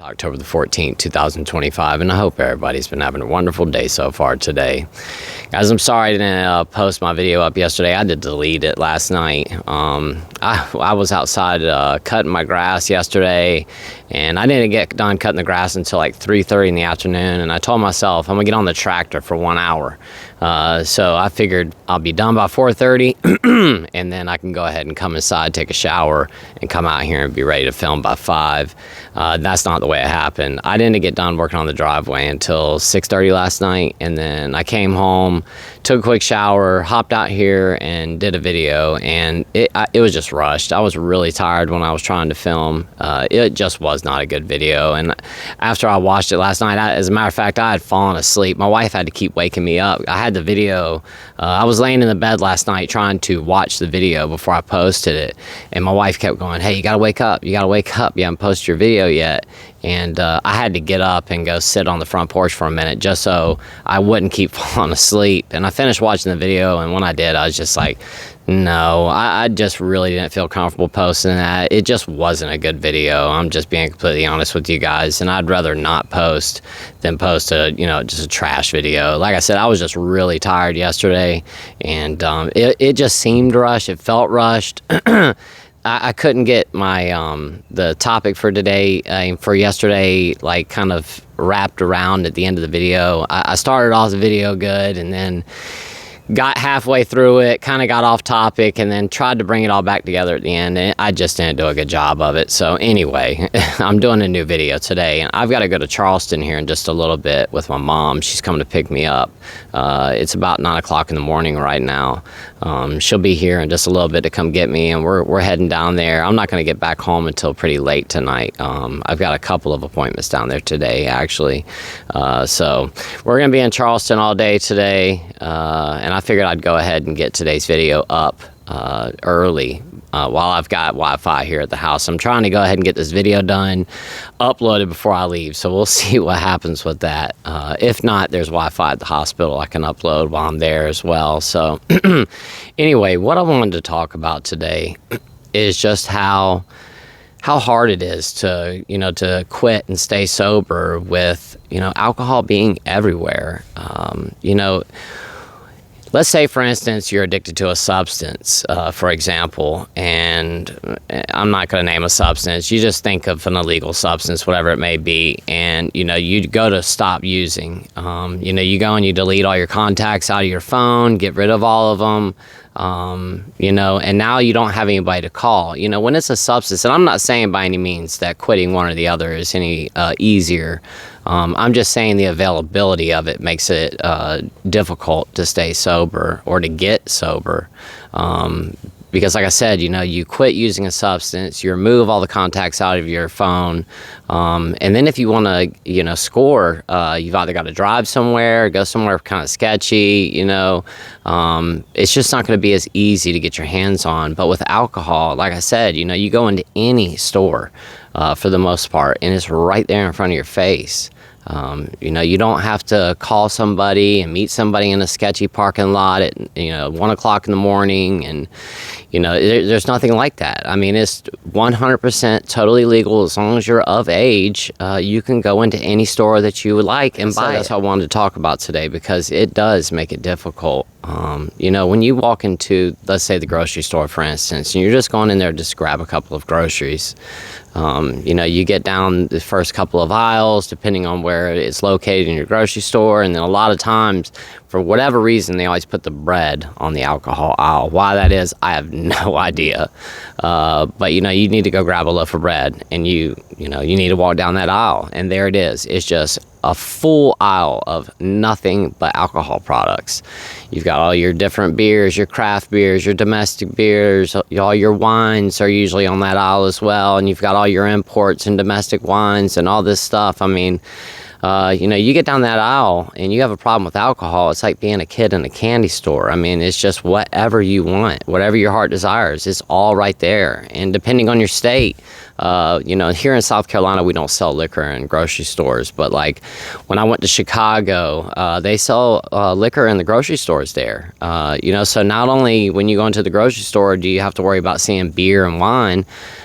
October the 14th, 2025, and I hope everybody's been having a wonderful day so far today. Guys, I'm sorry I didn't post my video up yesterday. I had to delete it last night. I was outside cutting my grass yesterday, and I didn't get done cutting the grass until like 3:30 in the afternoon, and I told myself I'm gonna get on the tractor for 1 hour. So I figured I'll be done by 4:30 and then I can go ahead and come inside, take a shower, and come out here and be ready to film by 5. That's not the way it happened. I didn't get done working on the driveway until 6:30 last night, and then I came home, took a quick shower, hopped out here and did a video, and it was just rushed. I was really tired when I was trying to film. It just was not a good video, and after I watched it last night, as a matter of fact, I had fallen asleep. My wife had to keep waking me up. I had the video, I was laying in the bed last night trying to watch the video before I posted it, and my wife kept going, "Hey, you gotta wake up, you haven't posted your video yet." And I had to get up and go sit on the front porch for a minute just so I wouldn't keep falling asleep. And I finished watching the video, and when I did, I was just like, no, I just really didn't feel comfortable posting that. It just wasn't a good video. I'm just being completely honest with you guys, and I'd rather not post than post just a trash video. Like I said, I was just really tired yesterday, and it just seemed rushed. It felt rushed. I couldn't get my the topic for today, for yesterday, like kind of wrapped around at the end of the video. I started off the video good, and then got halfway through it, kind of got off topic, and then tried to bring it all back together at the end, and I just didn't do a good job of it. So anyway, I'm doing a new video today, and I've got to go to Charleston here in just a little bit with my mom. She's coming to pick me up. It's about 9 o'clock in the morning right now. She'll be here in just a little bit to come get me, and we're heading down there. I'm not going to get back home until pretty late tonight. I've got a couple of appointments down there today, actually. So we're going to be in Charleston all day today, and I figured I'd go ahead and get today's video up early while I've got Wi-Fi here at the house. I'm trying to go ahead and get this video done, uploaded before I leave, so we'll see what happens with that. If not, there's Wi-Fi at the hospital I can upload while I'm there as well. So anyway, what I wanted to talk about today is just how hard it is to quit and stay sober with alcohol being everywhere. Let's say, for instance, you're addicted to a substance, for example, and I'm not going to name a substance. You just think of an illegal substance, whatever it may be, and, you go to stop using. You go and you delete all your contacts out of your phone, get rid of all of them, and now you don't have anybody to call. When it's a substance, and I'm not saying by any means that quitting one or the other is any easier. I'm just saying the availability of it makes it difficult to stay sober or to get sober. Because like I said, you quit using a substance, you remove all the contacts out of your phone, and then if you want to, score, you've either got to drive somewhere, go somewhere kind of sketchy, it's just not going to be as easy to get your hands on. But with alcohol, like I said, you go into any store for the most part, and it's right there in front of your face. You don't have to call somebody and meet somebody in a sketchy parking lot at 1 o'clock in the morning, and there's nothing like that. I mean, it's 100% totally legal as long as you're of age. You can go into any store that you would like and buy it. That's what I wanted to talk about today, because it does make it difficult. When you walk into, let's say, the grocery store, for instance, and you're just going in there to just grab a couple of groceries. You get down the first couple of aisles, depending on where it's located in your grocery store, and then a lot of times, for whatever reason, they always put the bread on the alcohol aisle. Why that is, I have no idea. But you need to go grab a loaf of bread, and you need to walk down that aisle, and there it is. It's just a full aisle of nothing but alcohol products. You've got all your different beers, your craft beers, your domestic beers, all your wines are usually on that aisle as well, and you've got all your imports and domestic wines and all this stuff. I mean, you get down that aisle and you have a problem with alcohol, it's like being a kid in a candy store. I mean, it's just whatever you want, whatever your heart desires, it's all right there. And depending on your state, Here in South Carolina, we don't sell liquor in grocery stores, but like when I went to Chicago, they sell liquor in the grocery stores there. So not only when you go into the grocery store do you have to worry about seeing beer and wine,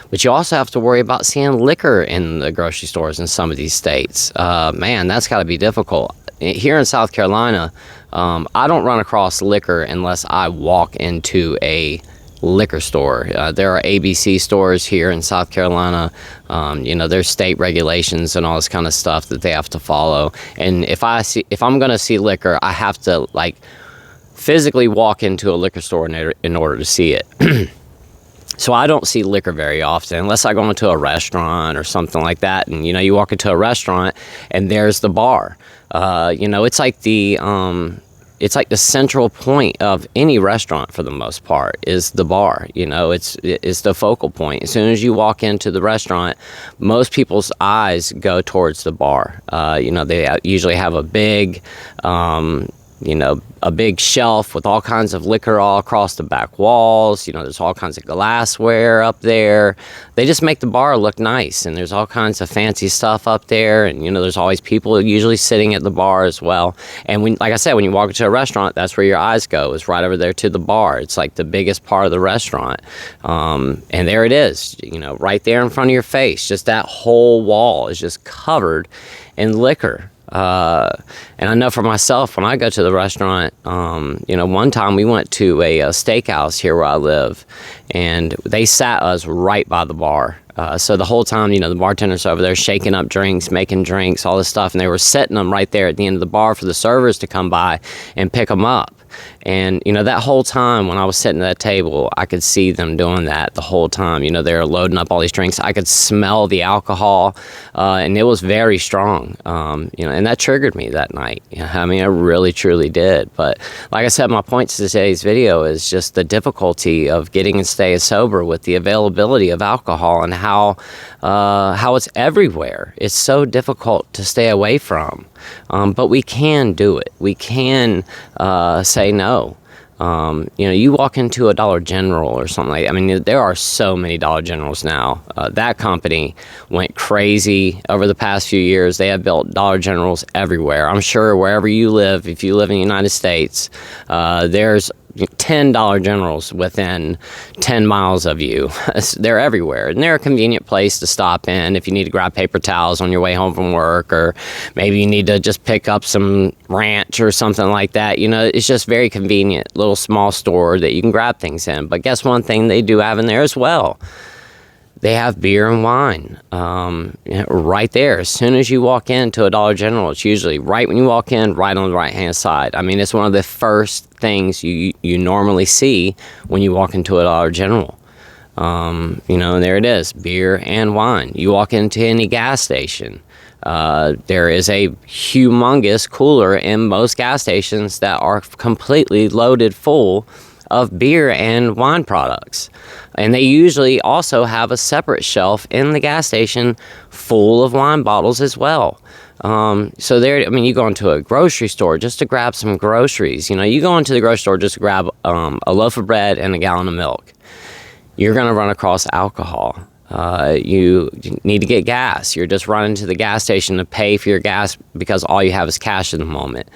but you also have to worry about seeing liquor in the grocery stores in some of these states. Man, that's got to be difficult. Here in South Carolina, I don't run across liquor unless I walk into a liquor store. There are ABC stores here in South Carolina. There's state regulations and all this kind of stuff that they have to follow. And if I'm going to see liquor, I have to like physically walk into a liquor store in order to see it. So I don't see liquor very often unless I go into a restaurant or something like that. And, you walk into a restaurant and there's the bar. It's like the central point of any restaurant for the most part is the bar. It's the focal point. As soon as you walk into the restaurant, most people's eyes go towards the bar. They usually have a big shelf with all kinds of liquor all across the back walls. There's all kinds of glassware up there. They just make the bar look nice, and there's all kinds of fancy stuff up there. And, there's always people usually sitting at the bar as well. And like I said, when you walk into a restaurant, that's where your eyes go, is right over there to the bar. It's like the biggest part of the restaurant. And there it is, right there in front of your face. Just that whole wall is just covered in liquor. And I know for myself, when I go to the restaurant, one time we went to a steakhouse here where I live, and they sat us right by the bar. So the whole time, the bartenders over there shaking up drinks, making drinks, all this stuff, and they were setting them right there at the end of the bar for the servers to come by and pick them up. And, that whole time when I was sitting at that table, I could see them doing that the whole time. They were loading up all these drinks. I could smell the alcohol, and it was very strong, and that triggered me that night. I really, truly did. But like I said, my point to today's video is just the difficulty of getting and staying sober with the availability of alcohol and how it's everywhere. It's so difficult to stay away from. But we can do it. We can say no. You walk into a Dollar General or something like that. There are so many Dollar Generals now. That company went crazy over the past few years. They have built Dollar Generals everywhere. I'm sure wherever you live, if you live in the United States, there's $10 Generals within 10 miles of you. They're everywhere, and they're a convenient place to stop in if you need to grab paper towels on your way home from work, or maybe you need to just pick up some ranch or something like that. It's just very convenient, little small store that you can grab things in. But guess one thing they do have in there as well? They have beer and wine right there. As soon as you walk into a Dollar General, it's usually right when you walk in, right on the right-hand side. It's one of the first things you normally see when you walk into a Dollar General. And there it is, beer and wine. You walk into any gas station, there is a humongous cooler in most gas stations that are completely loaded full of beer and wine products. And they usually also have a separate shelf in the gas station full of wine bottles as well. So you go into a grocery store just to grab some groceries. You go into the grocery store just to grab a loaf of bread and a gallon of milk. You're going to run across alcohol. You need to get gas. You're just running to the gas station to pay for your gas because all you have is cash at the moment.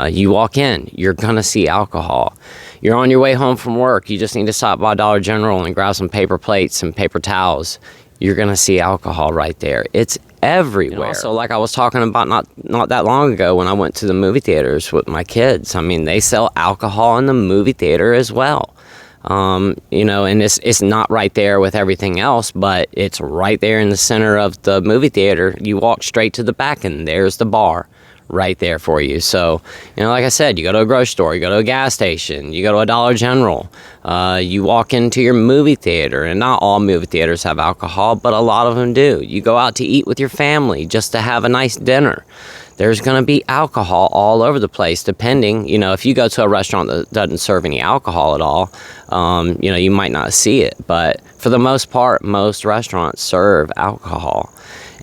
You walk in, you're going to see alcohol. You're on your way home from work. You just need to stop by Dollar General and grab some paper plates and paper towels. You're going to see alcohol right there. It's everywhere. So like I was talking about not that long ago when I went to the movie theaters with my kids. They sell alcohol in the movie theater as well. And it's not right there with everything else, but it's right there in the center of the movie theater. You walk straight to the back and there's the bar right there for you. So, like I said, you go to a grocery store, you go to a gas station, you go to a Dollar General, you walk into your movie theater, and not all movie theaters have alcohol, but a lot of them do. You go out to eat with your family just to have a nice dinner. There's going to be alcohol all over the place, depending, if you go to a restaurant that doesn't serve any alcohol at all, you might not see it. But for the most part, most restaurants serve alcohol.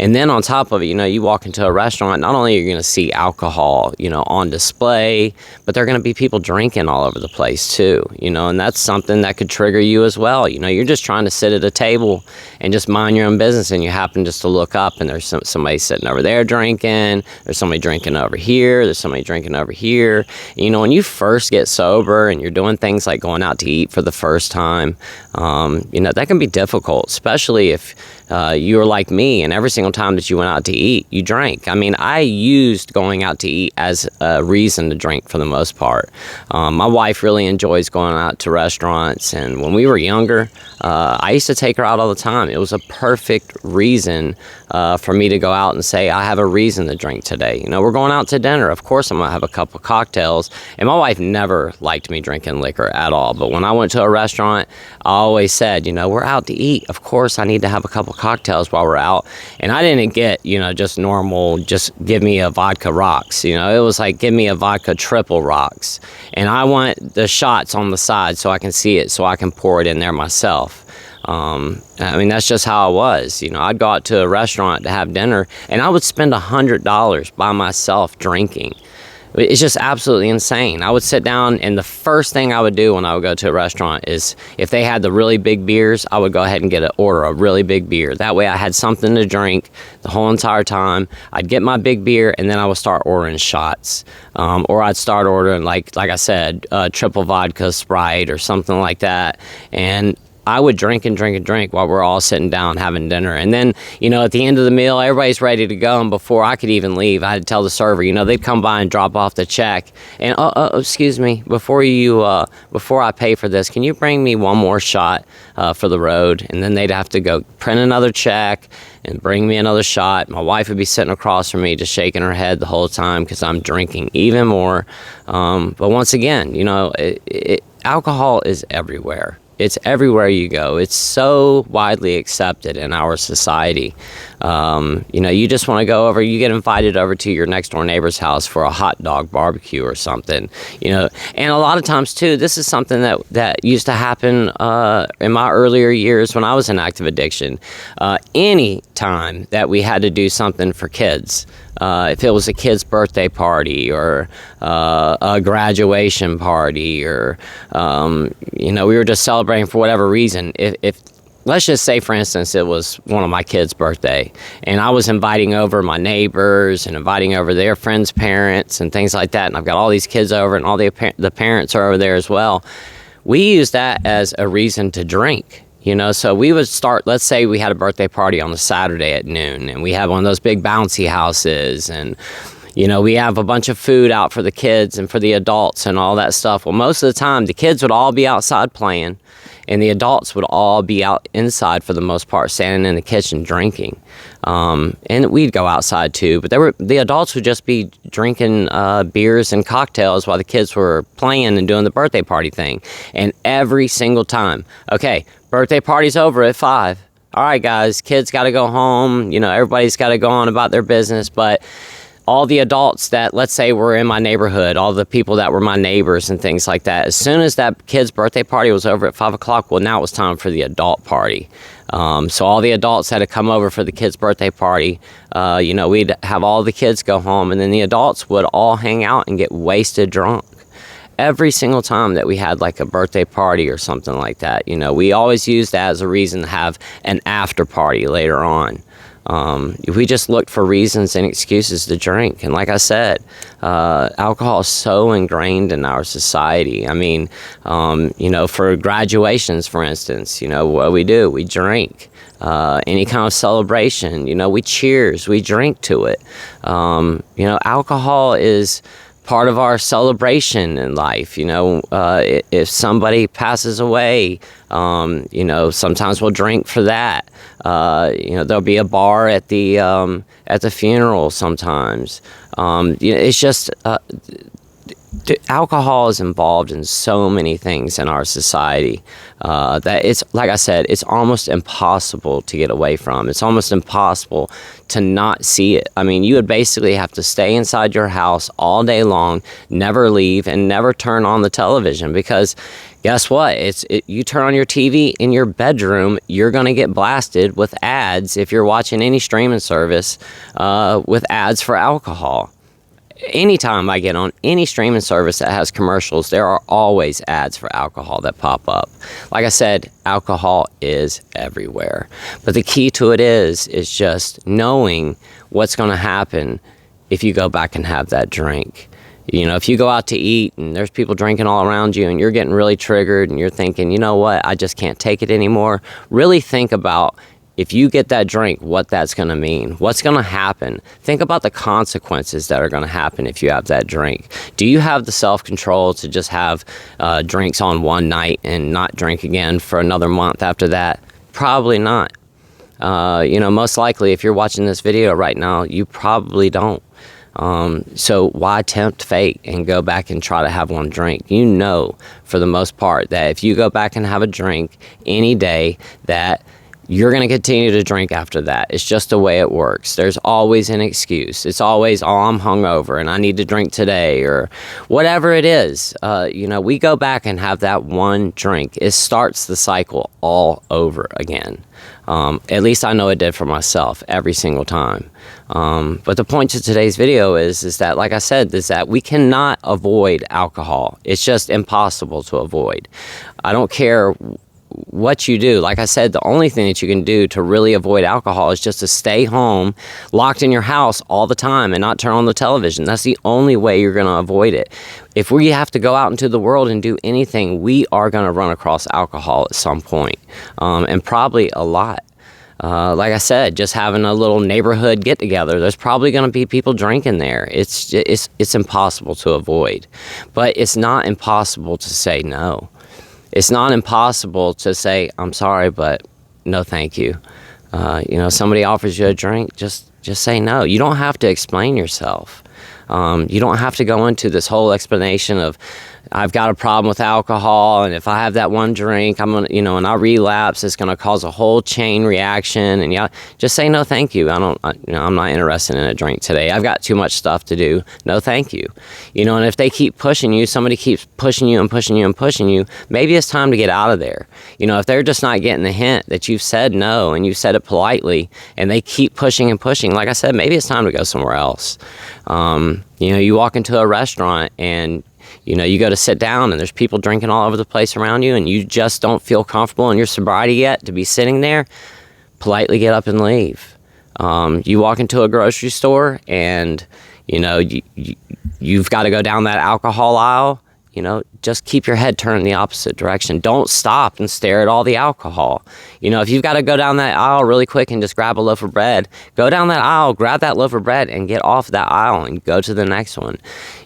And then on top of it, you walk into a restaurant, not only are you going to see alcohol, on display, but there are going to be people drinking all over the place too, and that's something that could trigger you as well. You're just trying to sit at a table and just mind your own business, and you happen just to look up and there's somebody sitting over there drinking, there's somebody drinking over here, there's somebody drinking over here. When you first get sober and you're doing things like going out to eat for the first time, that can be difficult, especially if you were like me and every single time that you went out to eat, you drank. I used going out to eat as a reason to drink for the most part. My wife really enjoys going out to restaurants, and when we were younger, I used to take her out all the time. It was a perfect reason for me to go out and say, I have a reason to drink today. We're going out to dinner. Of course, I'm going to have a couple of cocktails. And my wife never liked me drinking liquor at all. But when I went to a restaurant, I always said, we're out to eat. Of course, I need to have a couple of cocktails while we're out. And I didn't get, just normal, just give me a vodka rocks. It was like, give me a vodka triple rocks. And I want the shots on the side so I can see it, so I can pour it in there myself. That's just how I was. I'd go out to a restaurant to have dinner, and I would spend $100 by myself drinking. It's just absolutely insane. I would sit down, and the first thing I would do when I would go to a restaurant is, if they had the really big beers, I would go ahead and order a really big beer. That way I had something to drink the whole entire time. I'd get my big beer, and then I would start ordering shots. Or I'd start ordering, like I said, triple vodka Sprite or something like that. And I would drink and drink and drink while we're all sitting down having dinner. And then, at the end of the meal, everybody's ready to go. And before I could even leave, I had to tell the server, they'd come by and drop off the check. And, excuse me, before I pay for this, can you bring me one more shot for the road? And then they'd have to go print another check and bring me another shot. My wife would be sitting across from me just shaking her head the whole time because I'm drinking even more. But once again, alcohol is everywhere. It's everywhere you go. It's so widely accepted in our society. You just want to go over, you get invited over to your next door neighbor's house for a hot dog barbecue or something, and a lot of times too, this is something that used to happen in my earlier years when I was in active addiction. Any time that we had to do something for kids, if it was a kid's birthday party or a graduation party, or we were just celebrating for whatever reason, if let's just say, for instance, it was one of my kids' birthday, and I was inviting over my neighbors and inviting over their friends' parents and things like that, and I've got all these kids over, and all the parents are over there as well. We use that as a reason to drink. So we would start, let's say we had a birthday party on a Saturday at noon, and we had one of those big bouncy houses, and we have a bunch of food out for the kids and for the adults and all that stuff. Well, most of the time, the kids would all be outside playing, and the adults would all be out inside for the most part, standing in the kitchen drinking. And we'd go outside too, but the adults would just be drinking beers and cocktails while the kids were playing and doing the birthday party thing. And every single time, okay, birthday party's over at 5. All right, guys, kids got to go home. Everybody's got to go on about their business, but all the adults that, let's say, were in my neighborhood, all the people that were my neighbors and things like that, as soon as that kid's birthday party was over at 5 o'clock, well, now it was time for the adult party. So all the adults had to come over for the kid's birthday party. We'd have all the kids go home, and then the adults would all hang out and get wasted drunk. Every single time that we had like a birthday party or something like that, we always used that as a reason to have an after party later on. We just looked for reasons and excuses to drink. And like I said, alcohol is so ingrained in our society. For graduations, for instance, what we do, we drink. Any kind of celebration, we cheers, we drink to it. Alcohol is part of our celebration in life. If somebody passes away, sometimes we'll drink for that. There'll be a bar at the funeral sometimes. It's just alcohol is involved in so many things in our society that it's, like I said, it's almost impossible to get away from. It's almost impossible to not see it. You would basically have to stay inside your house all day long, never leave, and never turn on the television, because guess what? You turn on your TV in your bedroom, you're going to get blasted with ads if you're watching any streaming service with ads for alcohol. Anytime I get on any streaming service that has commercials, there are always ads for alcohol that pop up. Like I said, alcohol is everywhere. But the key to it is just knowing what's going to happen if you go back and have that drink. You know, if you go out to eat and there's people drinking all around you and you're getting really triggered and you're thinking, you know what, I just can't take it anymore, really think about, if you get that drink, what that's going to mean. What's going to happen? Think about the consequences that are going to happen if you have that drink. Do you have the self-control to just have drinks on one night and not drink again for another month after that? Probably not. You know, most likely if you're watching this video right now, you probably don't. So why tempt fate and go back and try to have one drink? You know, for the most part, that if you go back and have a drink any day, that you're going to continue to drink after that. It's just the way it works. There's always an excuse. It's always, oh, I'm hungover and I need to drink today, or whatever it is. You know, we go back and have that one drink. It starts the cycle all over again. At least I know it did for myself every single time. But the point to today's video is that, like I said, is that we cannot avoid alcohol. It's just impossible to avoid. I don't care what you do. Like I said, the only thing that you can do to really avoid alcohol is just to stay home, locked in your house all the time and not turn on the television. That's the only way you're going to avoid it. If we have to go out into the world and do anything, we are going to run across alcohol at some point, and probably a lot. Like I said, just having a little neighborhood get together, there's probably going to be people drinking there. It's impossible to avoid, but it's not impossible to say no. It's not impossible to say, I'm sorry, but no thank you. You know, somebody offers you a drink, just say no. You don't have to explain yourself. You don't have to go into this whole explanation of, I've got a problem with alcohol, and if I have that one drink, I'm gonna, you know, and I relapse, it's gonna cause a whole chain reaction. And yeah, just say no, thank you. I'm not interested in a drink today. I've got too much stuff to do. No, thank you. You know, and if they keep pushing you, somebody keeps pushing you and pushing you and pushing you, maybe it's time to get out of there. You know, if they're just not getting the hint that you've said no and you've said it politely, and they keep pushing and pushing, like I said, maybe it's time to go somewhere else. You know, you walk into a restaurant and, you know, you go to sit down and there's people drinking all over the place around you, and you just don't feel comfortable in your sobriety yet to be sitting there, politely get up and leave. You walk into a grocery store and, you know, you've got to go down that alcohol aisle. You know, just keep your head turned in the opposite direction. Don't stop and stare at all the alcohol. You know, if you've got to go down that aisle really quick and just grab a loaf of bread, go down that aisle, grab that loaf of bread, and get off that aisle and go to the next one.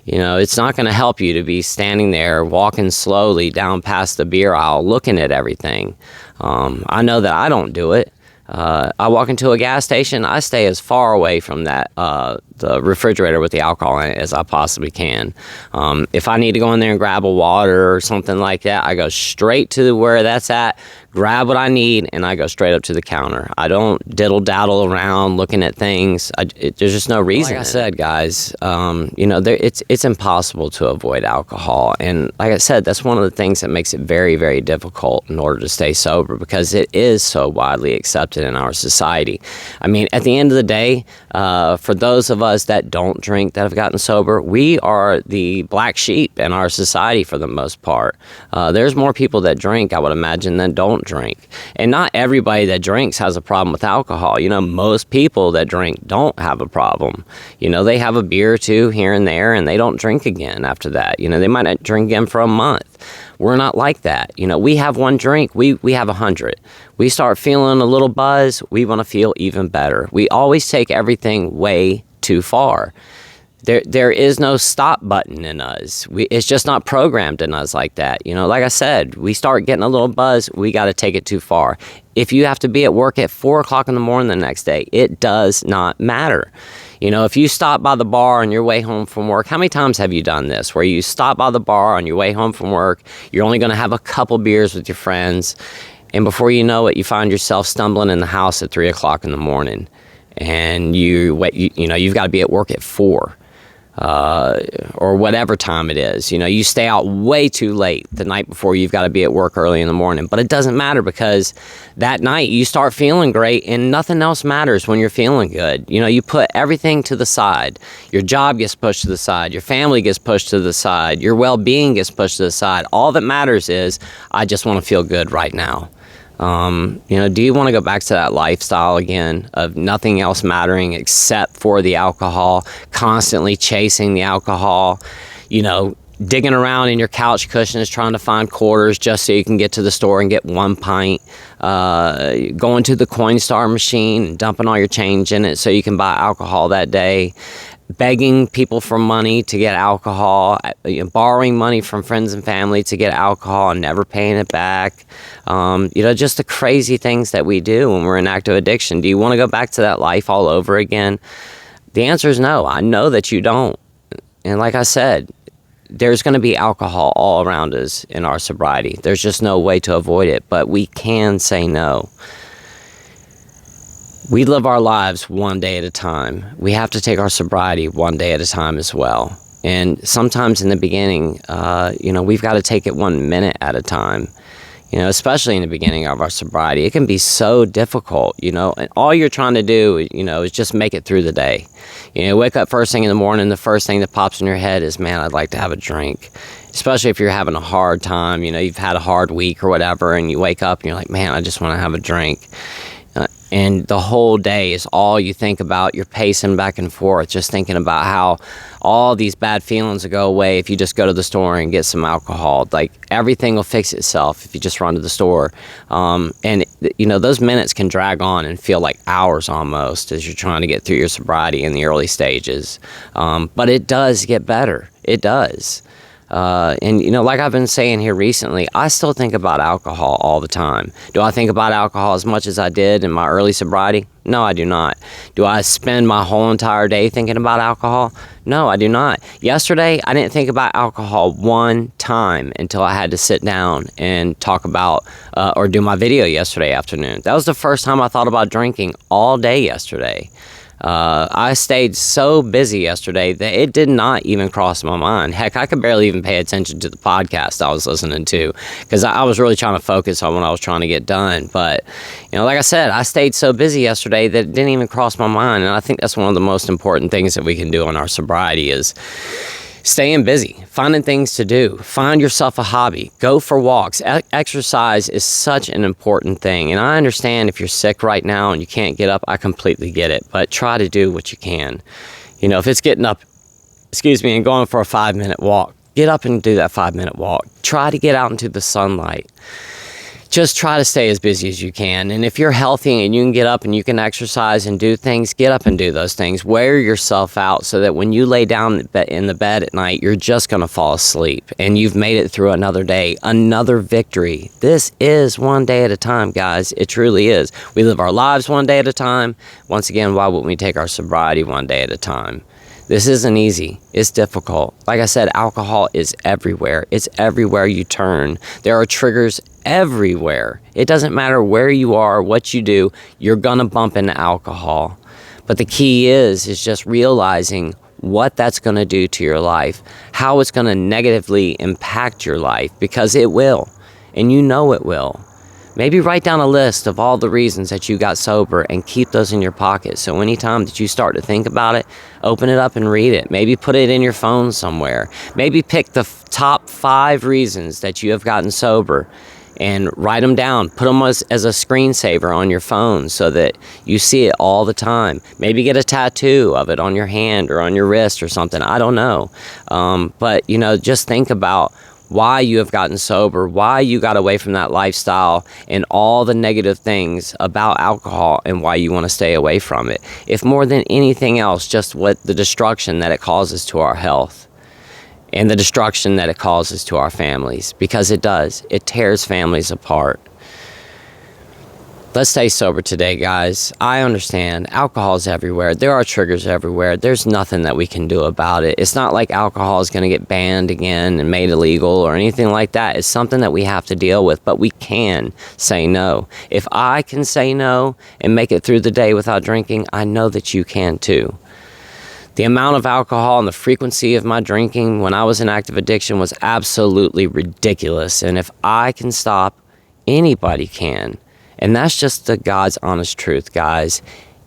You know, it's not going to help you to be standing there, walking slowly down past the beer aisle, looking at everything. I know that I don't do it. I walk into a gas station, I stay as far away from that the refrigerator with the alcohol in it as I possibly can. If I need to go in there and grab a water or something like that, I go straight to where that's at, grab what I need, and I go straight up to the counter. I don't diddle-daddle around looking at things. There's just no reason. Like I said, guys, you know, it's impossible to avoid alcohol. And like I said, that's one of the things that makes it very, very difficult in order to stay sober, because it is so widely accepted in our society. I mean, at the end of the day, for those of us that don't drink, that have gotten sober, we are the black sheep in our society for the most part. There's more people that drink, I would imagine, than don't drink. And not everybody that drinks has a problem with alcohol. You know, most people that drink don't have a problem. You know, they have a beer or two here and there, and they don't drink again after that. You know, they might not drink again for a month. We're not like that. You know, we have one drink, we have 100. We start feeling a little buzz, we want to feel even better. We always take everything way too far. There is no stop button in us. It's just not programmed in us like that. You know, like I said, we start getting a little buzz, we got to take it too far. If you have to be at work at 4 o'clock in the morning the next day, it does not matter. You know, if you stop by the bar on your way home from work, how many times have you done this, where you stop by the bar on your way home from work, you're only going to have a couple beers with your friends, and before you know it, you find yourself stumbling in the house at 3 o'clock in the morning, and you know, you've got to be at work at 4. or whatever time it is. You know, you stay out way too late the night before you've got to be at work early in the morning. But it doesn't matter, because that night you start feeling great and nothing else matters when you're feeling good. You know, you put everything to the side. Your job gets pushed to the side. Your family gets pushed to the side. Your well-being gets pushed to the side. All that matters is, I just want to feel good right now. You know, do you want to go back to that lifestyle again of nothing else mattering except for the alcohol, constantly chasing the alcohol, you know, digging around in your couch cushions trying to find quarters just so you can get to the store and get 1 pint, going to the Coinstar machine and dumping all your change in it so you can buy alcohol that day, begging people for money to get alcohol, you know, borrowing money from friends and family to get alcohol and never paying it back. You know, just the crazy things that we do when we're in active addiction. Do you want to go back to that life all over again? The answer is no. I know that you don't. And like I said, there's going to be alcohol all around us in our sobriety. There's just no way to avoid it, but we can say no. We live our lives one day at a time. We have to take our sobriety one day at a time as well. And sometimes in the beginning, you know, we've got to take it 1 minute at a time. You know, especially in the beginning of our sobriety, it can be so difficult, you know, and all you're trying to do, you know, is just make it through the day. You know, wake up first thing in the morning, the first thing that pops in your head is, man, I'd like to have a drink. Especially if you're having a hard time, you know, you've had a hard week or whatever, and you wake up and you're like, man, I just want to have a drink. And the whole day is all you think about. You're pacing back and forth, just thinking about how all these bad feelings will go away if you just go to the store and get some alcohol. Like, everything will fix itself if you just run to the store. And, you know, those minutes can drag on and feel like hours almost as you're trying to get through your sobriety in the early stages. But it does get better. It does. And, you know, like I've been saying here recently, I still think about alcohol all the time. Do I think about alcohol as much as I did in my early sobriety? No, I do not. Do I spend my whole entire day thinking about alcohol? No, I do not. Yesterday, I didn't think about alcohol one time until I had to sit down and talk about or do my video yesterday afternoon. That was the first time I thought about drinking all day yesterday. I stayed so busy yesterday that it did not even cross my mind. Heck, I could barely even pay attention to the podcast I was listening to, because I was really trying to focus on what I was trying to get done. But, you know, like I said, I stayed so busy yesterday that it didn't even cross my mind. And I think that's one of the most important things that we can do in our sobriety is staying busy, finding things to do, find yourself a hobby, go for walks. Exercise is such an important thing. And I understand if you're sick right now and you can't get up, I completely get it. But try to do what you can. You know, if it's getting up, and going for a 5-minute walk, get up and do that 5-minute walk. Try to get out into the sunlight. Just try to stay as busy as you can. And if you're healthy and you can get up and you can exercise and do things, get up and do those things. Wear yourself out so that when you lay down in the bed at night, you're just going to fall asleep and you've made it through another day, another victory. This is one day at a time, guys. It truly is. We live our lives one day at a time. Once again, why wouldn't we take our sobriety one day at a time? This isn't easy. It's difficult. Like I said, alcohol is everywhere. It's everywhere you turn. There are triggers everywhere. It doesn't matter where you are, what you do, you're going to bump into alcohol. But the key is just realizing what that's going to do to your life, how it's going to negatively impact your life, because it will, and you know it will. Maybe write down a list of all the reasons that you got sober and keep those in your pocket. So anytime that you start to think about it, open it up and read it. Maybe put it in your phone somewhere. Maybe pick the top 5 reasons that you have gotten sober and write them down. Put them as a screensaver on your phone so that you see it all the time. Maybe get a tattoo of it on your hand or on your wrist or something. I don't know. But, you know, just think about why you have gotten sober, why you got away from that lifestyle, and all the negative things about alcohol and why you want to stay away from it. If more than anything else, just what the destruction that it causes to our health and the destruction that it causes to our families, because it does. It tears families apart. Let's stay sober today, guys. I understand alcohol is everywhere. There are triggers everywhere. There's nothing that we can do about it. It's not like alcohol is going to get banned again and made illegal or anything like that. It's something that we have to deal with, but we can say no. If I can say no and make it through the day without drinking, I know that you can too. The amount of alcohol and the frequency of my drinking when I was in active addiction was absolutely ridiculous. And if I can stop, anybody can. And that's just the God's honest truth, guys.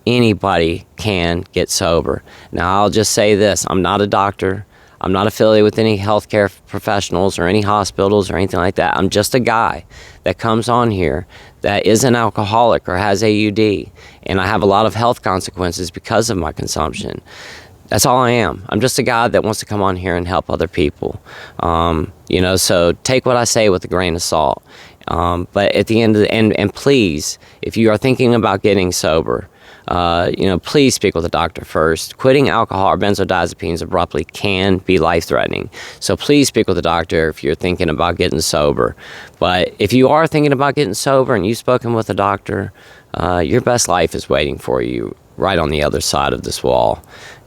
Anybody can get sober. Now, I'll just say this. I'm not a doctor. I'm not affiliated with any healthcare professionals or any hospitals or anything like that. I'm just a guy that comes on here that is an alcoholic or has AUD. And I have a lot of health consequences because of my consumption. That's all I am. I'm just a guy that wants to come on here and help other people. So take what I say with a grain of salt. But at the end of the and please, if you are thinking about getting sober, please speak with a doctor first. Quitting alcohol or benzodiazepines abruptly can be life-threatening. So please speak with a doctor if you're thinking about getting sober. But if you are thinking about getting sober and you've spoken with a doctor, your best life is waiting for you right on the other side of this wall.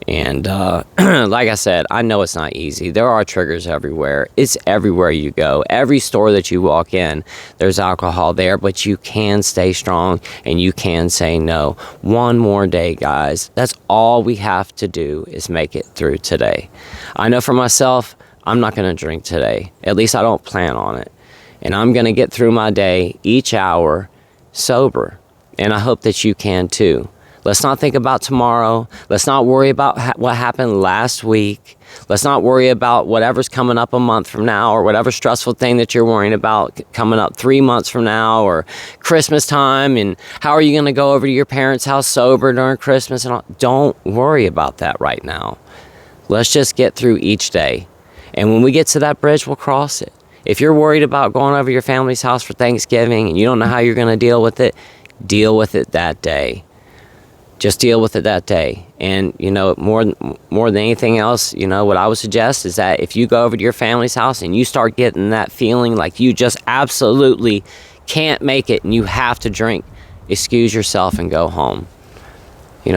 And like I said, I know it's not easy. There are triggers everywhere. It's everywhere you go. Every store that you walk in, there's alcohol there, but you can stay strong and you can say no. One more day, guys. That's all we have to do is make it through today. I know for myself, I'm not going to drink today. At least I don't plan on it. And I'm going to get through my day each hour sober. And I hope that you can too. Let's not think about tomorrow. Let's not worry about what happened last week. Let's not worry about whatever's coming up a month from now or whatever stressful thing that you're worrying about coming up 3 months from now or Christmas time and how are you going to go over to your parents' house sober during Christmas and all. Don't worry about that right now. Let's just get through each day. And when we get to that bridge, we'll cross it. If you're worried about going over to your family's house for Thanksgiving and you don't know how you're going to deal with it that day. Just deal with it that day. And, more than anything else, what I would suggest is that if you go over to your family's house and you start getting that feeling like you just absolutely can't make it and you have to drink, excuse yourself and go home.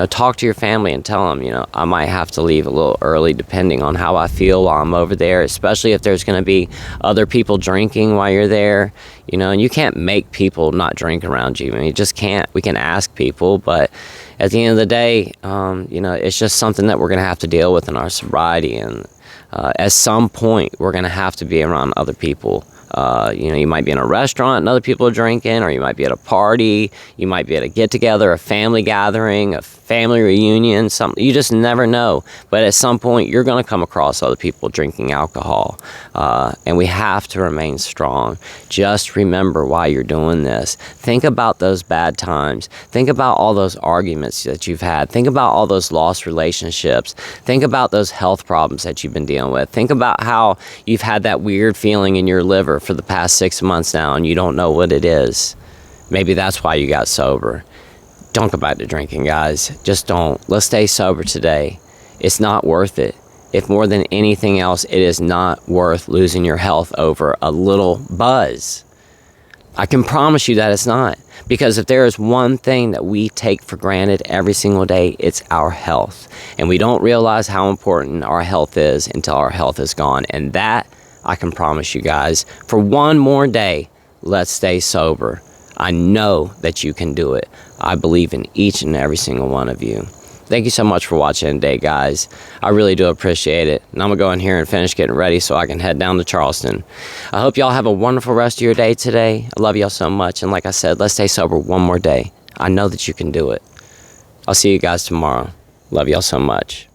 Talk to your family and tell them, I might have to leave a little early depending on how I feel while I'm over there, especially if there's going to be other people drinking while you're there, and you can't make people not drink around you. You just can't. We can ask people, but at the end of the day, it's just something that we're going to have to deal with in our sobriety. And at some point, we're going to have to be around other people. You might be in a restaurant and other people are drinking, or you might be at a party, you might be at a get-together, a family gathering, a family reunion, something. You just never know. But at some point, you're going to come across other people drinking alcohol. And we have to remain strong. Just remember why you're doing this. Think about those bad times. Think about all those arguments that you've had. Think about all those lost relationships. Think about those health problems that you've been dealing with. Think about how you've had that weird feeling in your liver for the past 6 months now and you don't know what it is. Maybe that's why you got sober. Don't go back to drinking, guys. Just don't. Let's stay sober today. It's not worth it. If more than anything else, it is not worth losing your health over a little buzz. I can promise you that it's not. Because if there is one thing that we take for granted every single day, it's our health. And we don't realize how important our health is until our health is gone. And that, I can promise you guys, for one more day, let's stay sober. I know that you can do it. I believe in each and every single one of you. Thank you so much for watching today, guys. I really do appreciate it. And I'm going to go in here and finish getting ready so I can head down to Charleston. I hope y'all have a wonderful rest of your day today. I love y'all so much. And like I said, let's stay sober one more day. I know that you can do it. I'll see you guys tomorrow. Love y'all so much.